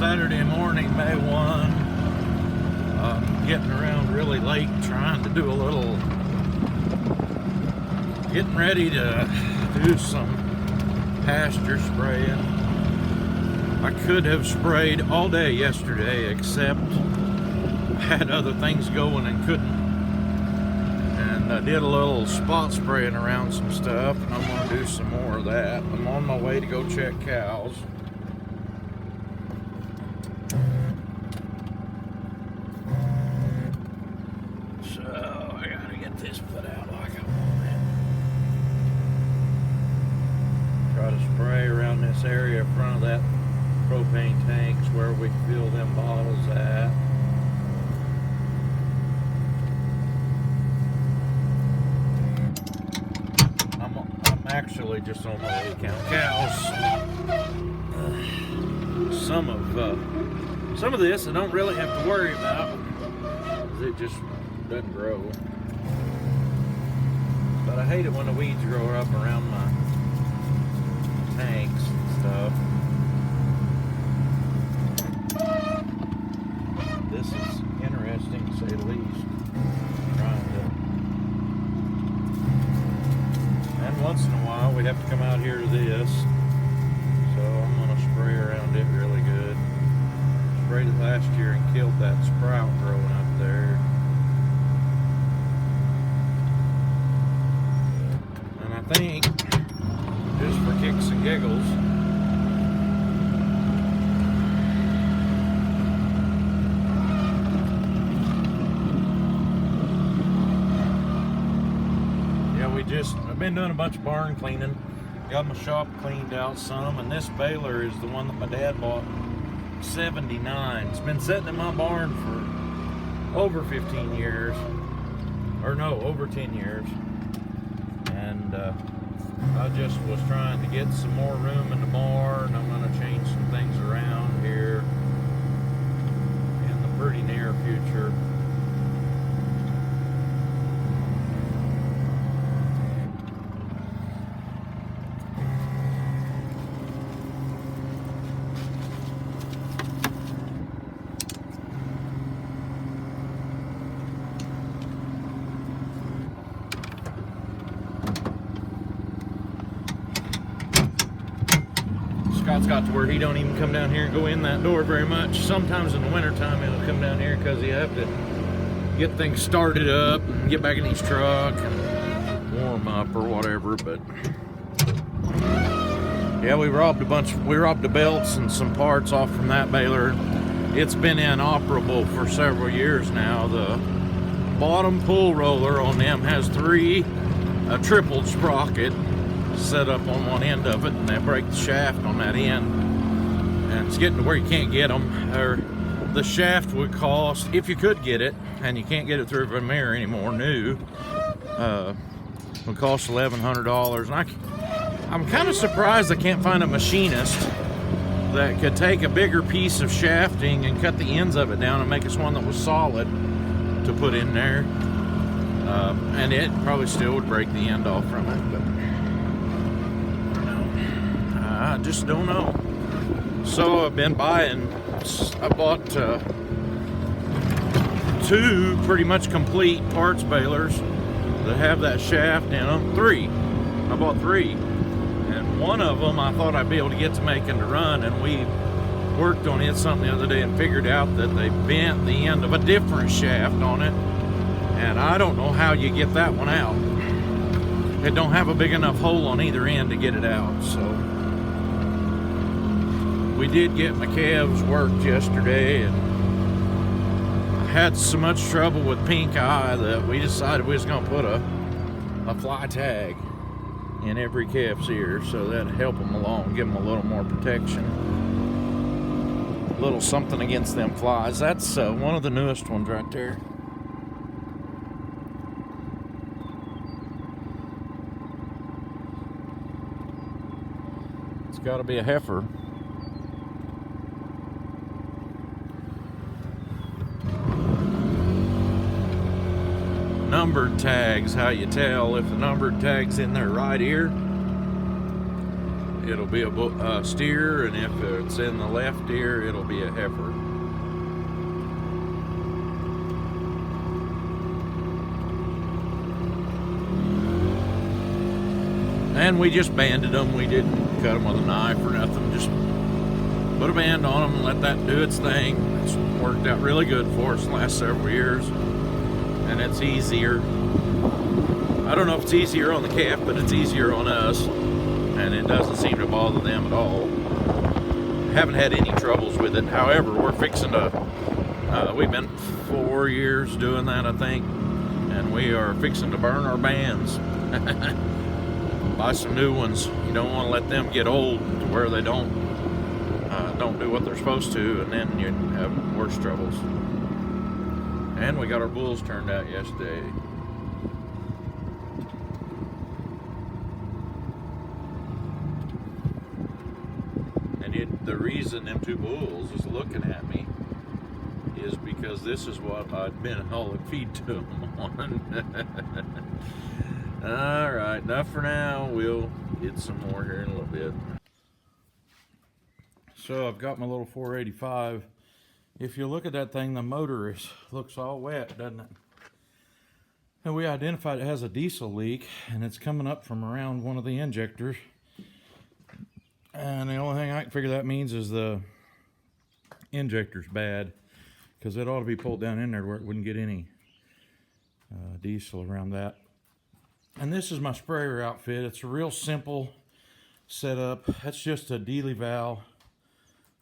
Saturday morning, May 1. Getting around really late, trying to do a little, getting ready to do some pasture spraying. I could have sprayed all day yesterday, except I had other things going and couldn't. And I did a little spot spraying around some stuff, and I'm going to do some more of that. I'm on my way to go check cows. So I got to get this put out like I want it. Try to spray around this area in front of that propane tanks where we fill them bottles at. I'm actually just on my way to count cows. Some of this I don't really have to worry about because it just doesn't grow. But I hate it when the weeds grow up around my tanks and stuff. This is interesting to say the least. And once in a while we have to come out here to this. So I'm going to spray around it really good. Sprayed it last year and killed that sprout growing up there. And I think, just for kicks and giggles, I've been doing a bunch of barn cleaning. Got my shop cleaned out some, and this baler is the one that my dad bought, 79. It's been sitting in my barn for over 15 years, or no, over 10 years. And I just was trying to get some more room in the barn. I'm going to change some things around here in the pretty near future. Scott's got to where he don't even come down here and go in that door very much. Sometimes in the wintertime he'll come down here because he have to get things started up and get back in his truck and warm up or whatever. But yeah, we robbed the belts and some parts off from that baler. It's been inoperable for several years now. The bottom pull roller on them has a tripled sprocket set up on one end of it, and they break the shaft on that end, and it's getting to where you can't get them. Or the shaft would cost, if you could get it, and you can't get it through Vermeer anymore, new, would cost $1,100. And I'm kind of surprised I can't find a machinist that could take a bigger piece of shafting and cut the ends of it down and make us one that was solid to put in there. And it probably still would break the end off from it, but I just don't know. So I've been buying, I bought 2 pretty much complete parts balers that have that shaft in them. 3. I bought 3. And one of them I thought I'd be able to get to making to run, and we worked on it something the other day and figured out that they bent the end of a different shaft on it. And I don't know how you get that one out. It don't have a big enough hole on either end to get it out, so we did get my calves worked yesterday, and I had so much trouble with pink eye that we decided we was going to put a fly tag in every calf's ear, so that'd help them along, give them a little more protection, a little something against them flies. That's one of the newest ones right there. It's got to be a heifer. Numbered tags, how you tell if the numbered tag's in their right ear it'll be a steer, and if it's in the left ear, it'll be a heifer. And we just banded them. We didn't cut them with a knife or nothing. Just put a band on them and let that do its thing. It's worked out really good for us the last several years. And it's easier. I don't know if it's easier on the calf, but it's easier on us. And it doesn't seem to bother them at all. Haven't had any troubles with it. However, we're fixing to, we've been 4 years doing that, I think. And we are fixing to burn our bands. Buy some new ones. You don't want to let them get old to where they don't do what they're supposed to, and then you have worse troubles. And we got our bulls turned out yesterday. And the reason them two bulls is looking at me is because this is what I'd been hauling feed to them on. All right, enough for now. We'll get some more here in a little bit. So I've got my little 485. If you look at that thing, the motor looks all wet, doesn't it? And we identified it has a diesel leak, and it's coming up from around one of the injectors. And the only thing I can figure that means is the injector's bad, because it ought to be pulled down in there where it wouldn't get any diesel around that. And this is my sprayer outfit. It's a real simple setup. That's just a Dealey valve,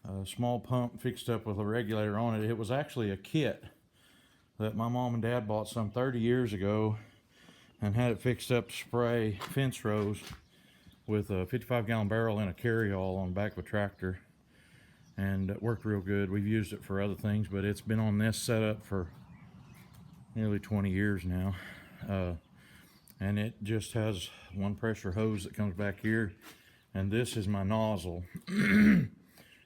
a small pump fixed up with a regulator on it. It was actually a kit that my mom and dad bought some 30 years ago and had it fixed up to spray fence rows with a 55-gallon barrel and a carryall on the back of a tractor. And it worked real good. We've used it for other things, but it's been on this setup for nearly 20 years now. And it just has one pressure hose that comes back here, and this is my nozzle. And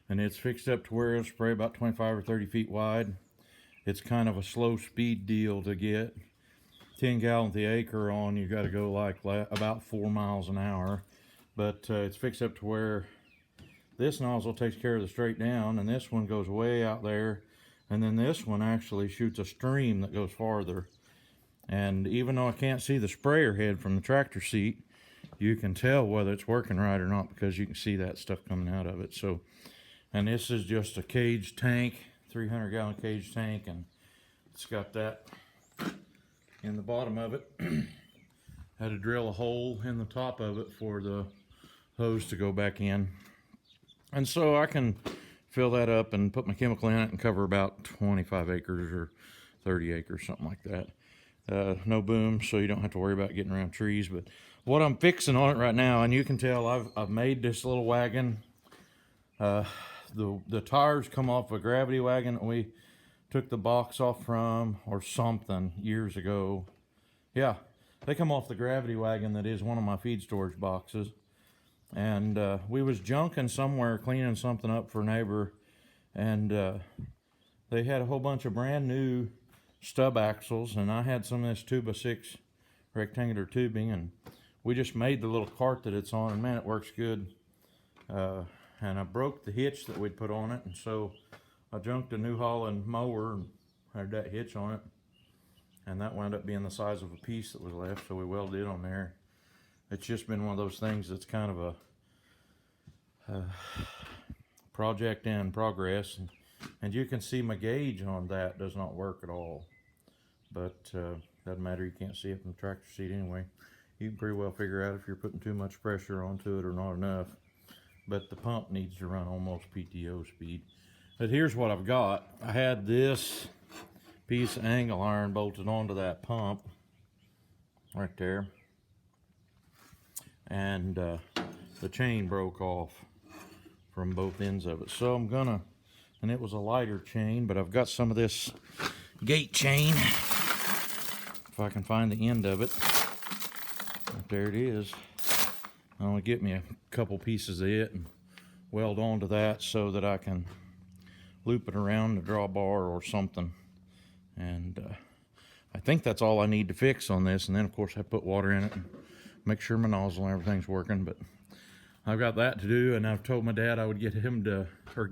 it's fixed up to where it'll spray about 25 or 30 feet wide. It's kind of a slow speed deal to get 10 gallons the acre on. You got to go like about 4 miles an hour, but it's fixed up to where this nozzle takes care of the straight down, and this one goes way out there, and then this one actually shoots a stream that goes farther. And even though I can't see the sprayer head from the tractor seat, you can tell whether it's working right or not because you can see that stuff coming out of it. So, and this is just a cage tank, 300-gallon cage tank, and it's got that in the bottom of it. Had to drill a hole in the top of it for the hose to go back in. And so I can fill that up and put my chemical in it and cover about 25 acres or 30 acres, something like that. No boom, so you don't have to worry about getting around trees. But what I'm fixing on it right now, and you can tell I've made this little wagon. The tires come off a gravity wagon that we took the box off from or something years ago. Yeah, they come off the gravity wagon that is one of my feed storage boxes. And we was junking somewhere, cleaning something up for a neighbor, and they had a whole bunch of brand new stub axles, and I had some of this 2x6 rectangular tubing, and we just made the little cart that it's on, and man, it works good. And I broke the hitch that we'd put on it, and so I junked a New Holland mower and had that hitch on it, and that wound up being the size of a piece that was left, so we welded it on there. It's just been one of those things that's kind of a project in progress, and you can see my gauge on that does not work at all. But doesn't matter, you can't see it from the tractor seat anyway. You can pretty well figure out if you're putting too much pressure onto it or not enough. But the pump needs to run almost PTO speed. But here's what I've got. I had this piece of angle iron bolted onto that pump right there. And the chain broke off from both ends of it. So I'm gonna, and it was a lighter chain, but I've got some of this gate chain. If I can find the end of it. Right there it is. I'm gonna get me a couple pieces of it and weld onto that so that I can loop it around the drawbar or something. And I think that's all I need to fix on this. And then of course I put water in it and make sure my nozzle and everything's working. But I've got that to do, and I've told my dad I would get him to, or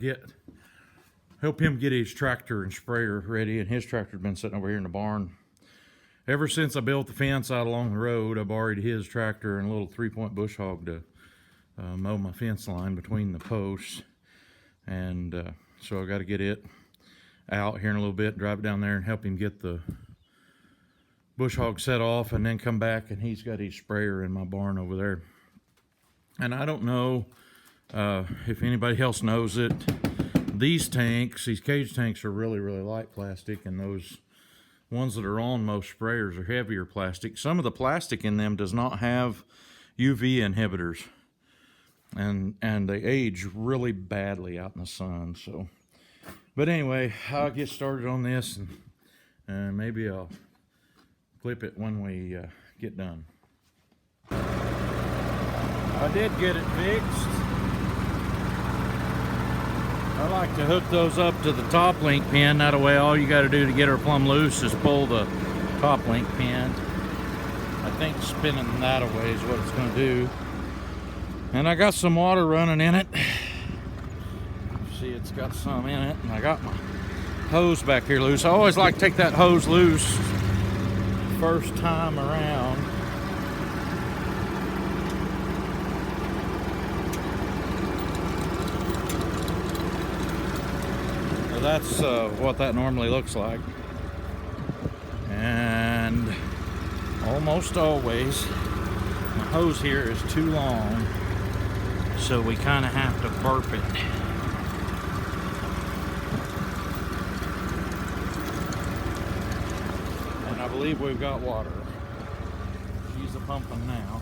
help him get his tractor and sprayer ready, and his tractor's been sitting over here in the barn. Ever since I built the fence out along the road, I borrowed his tractor and a little 3-point bush hog to mow my fence line between the posts. And so I got to get it out here in a little bit, drive it down there and help him get the bush hog set off, and then come back, and he's got his sprayer in my barn over there. And I don't know if anybody else knows it. These tanks, these cage tanks, are really, really light plastic, and those ones that are on most sprayers are heavier plastic. Some of the plastic in them does not have UV inhibitors, and they age really badly out in the sun. So, but anyway, I'll get started on this, and maybe I'll clip it when we get done. I did get it fixed. I like to hook those up to the top link pin. That way all you got to do to get her plumb loose is pull the top link pin. I think spinning that away is what it's going to do. And I got some water running in it. See, it's got some in it. And I got my hose back here loose. I always like to take that hose loose first time around. That's what that normally looks like. And almost always my hose here is too long, so we kind of have to burp it. And I believe we've got water. She's pumping now.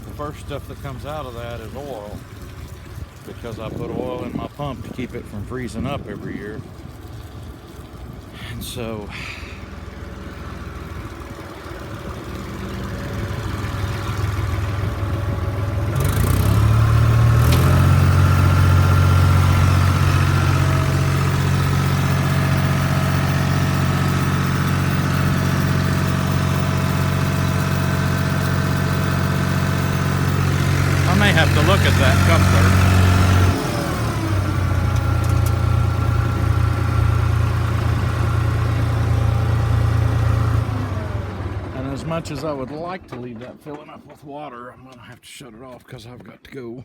The first stuff that comes out of that is oil, because I put oil in my pump to keep it from freezing up every year. And so I may have to look at that coupler. As much as I would like to leave that filling up with water, I'm gonna have to shut it off because I've got to go.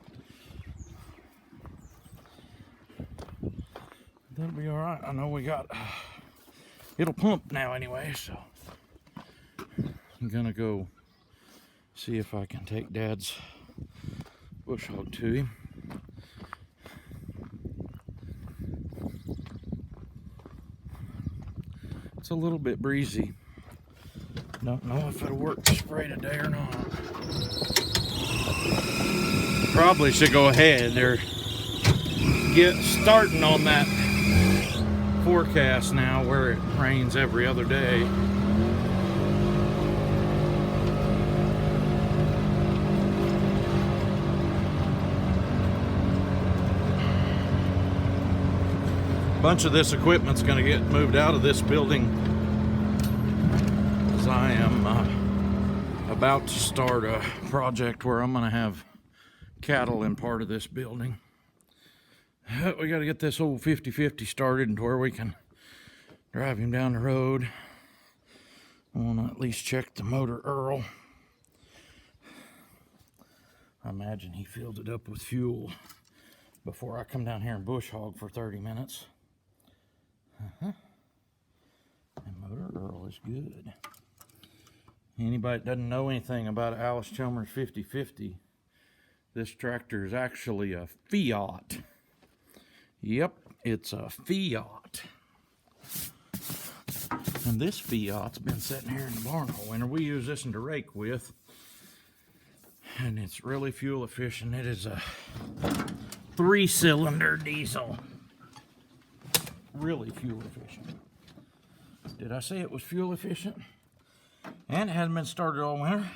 That'll be all right. I know we got, it'll pump now anyway, so I'm gonna go see if I can take Dad's bush hog to him. It's a little bit breezy. Don't know if it'll work to spray today or not. Probably should go ahead. They're starting on that forecast now where it rains every other day. A bunch of this equipment's going to get moved out of this building. I am about to start a project where I'm going to have cattle in part of this building. We got to get this old 50/50 started to where we can drive him down the road. I want to at least check the motor Earl. I imagine he filled it up with fuel before I come down here and bush hog for 30 minutes. And motor Earl is good. Anybody that doesn't know anything about Alice Chalmers 50/50, this tractor is actually a Fiat. Yep, it's a Fiat. And this Fiat's been sitting here in the barn all winter. We use this one to rake with, and it's really fuel efficient. It is a 3-cylinder diesel. Really fuel efficient. Did I say it was fuel efficient? And it hasn't been started all winter.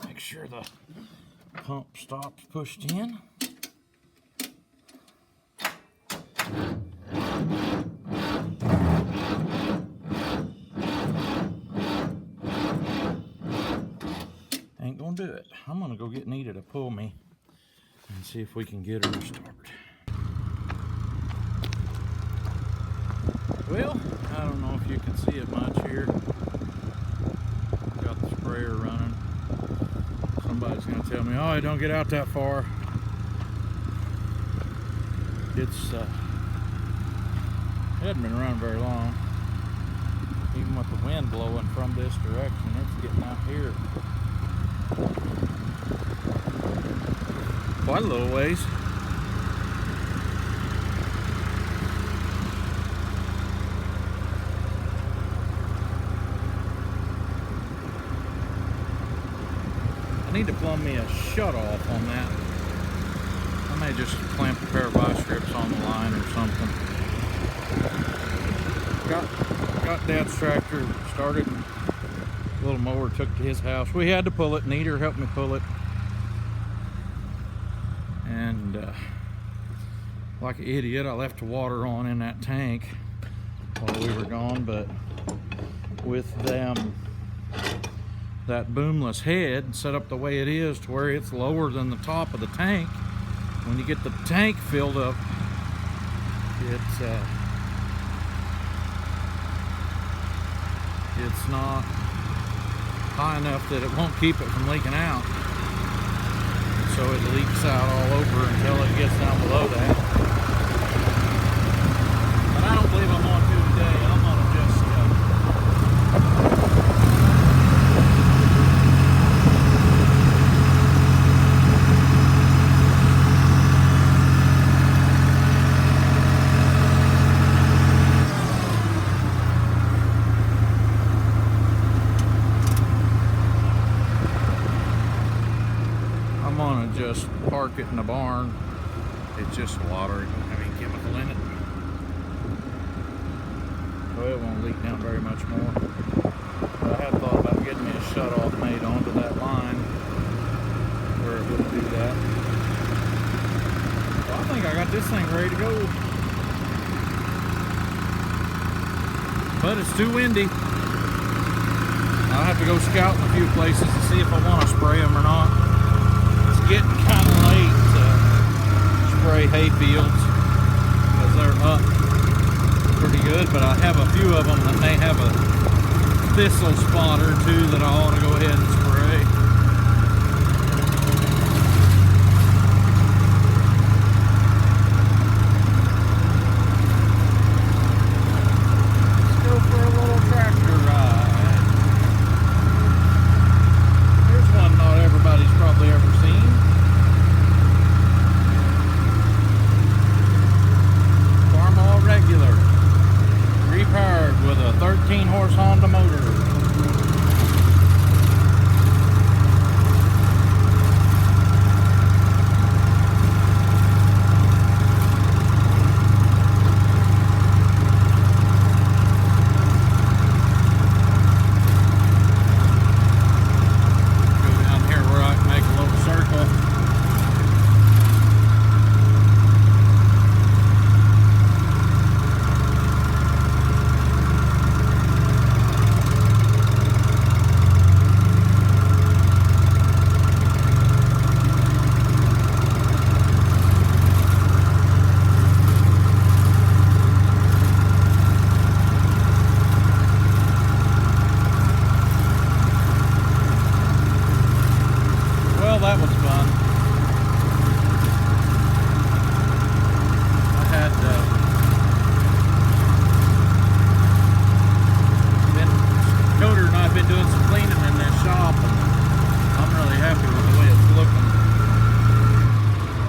Make sure the pump stops pushed in. Ain't gonna do it. I'm gonna go get Nita to pull me and see if we can get her started. Well, I don't know if you can see it much here. Got the sprayer running. Somebody's gonna tell me, oh, don't get out that far. It's it hadn't been running very long. Even with the wind blowing from this direction, it's getting out here quite a little ways. I need to plumb me a shut off on that. I may just clamp a pair of vice strips on the line or something. Got Dad's tractor started. A little mower took to his house. We had to pull it. Neater helped me pull it. And like an idiot, I left the water on in that tank while we were gone. But with that boomless head set up the way it is to where it's lower than the top of the tank, when you get the tank filled up, it's not high enough that it won't keep it from leaking out. So it leaks out all over until it gets down below that. But I don't believe I'm going to today. I'm going to just just park it in the barn. It's just water. It don't have any chemical in it. So it won't leak down very much more. But I had thought about getting me a shut-off made onto that line where it wouldn't do that. Well, I think I got this thing ready to go. But it's too windy. I'll have to go scouting a few places to see if I want to spray them or not. Getting kind of late to spray hay fields because they're up pretty good, but I have a few of them that may have a thistle spot or two that I ought to go ahead and spray. Let's go for a little tractor ride. Here's one not everybody's probably ever seen. Regular, repowered with a 13-horse Honda motor. Go down here where I can make a little circle. That was fun. I had Coder and I have been doing some cleaning in this shop, and I'm really happy with the way it's looking.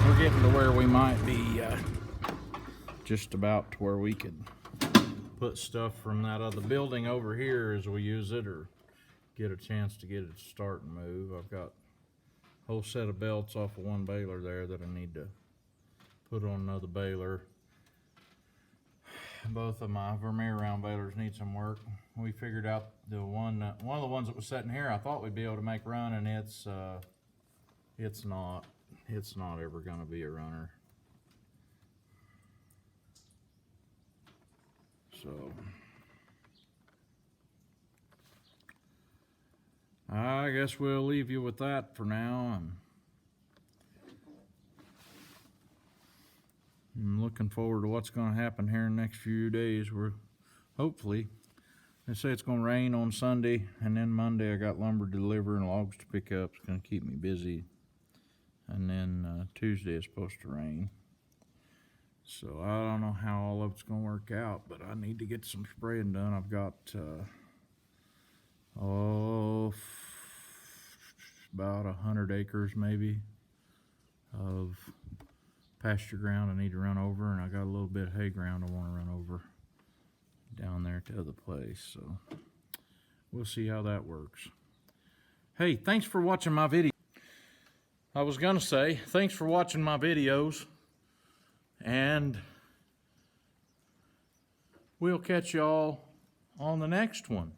We're getting to where we might be just about to where we could put stuff from that other building over here as we use it, or get a chance to get it to start and move. I've got whole set of belts off of one baler there that I need to put on another baler. Both of my Vermeer round balers need some work. We figured out the one of the ones that was sitting here I thought we'd be able to make run, and it's not ever going to be a runner. So I guess we'll leave you with that for now, and I'm looking forward to what's going to happen here in the next few days. We're hopefully, they say it's going to rain on Sunday, and then Monday I got lumber to deliver and logs to pick up. It's going to keep me busy. And then Tuesday is supposed to rain. So I don't know how all of it's going to work out, but I need to get some spraying done. I've got about 100 acres maybe of pasture ground I need to run over, and I got a little bit of hay ground I want to run over down there to the other place. So we'll see how that works. Hey, thanks for watching my video. I was gonna say thanks for watching my videos, and we'll catch y'all on the next one.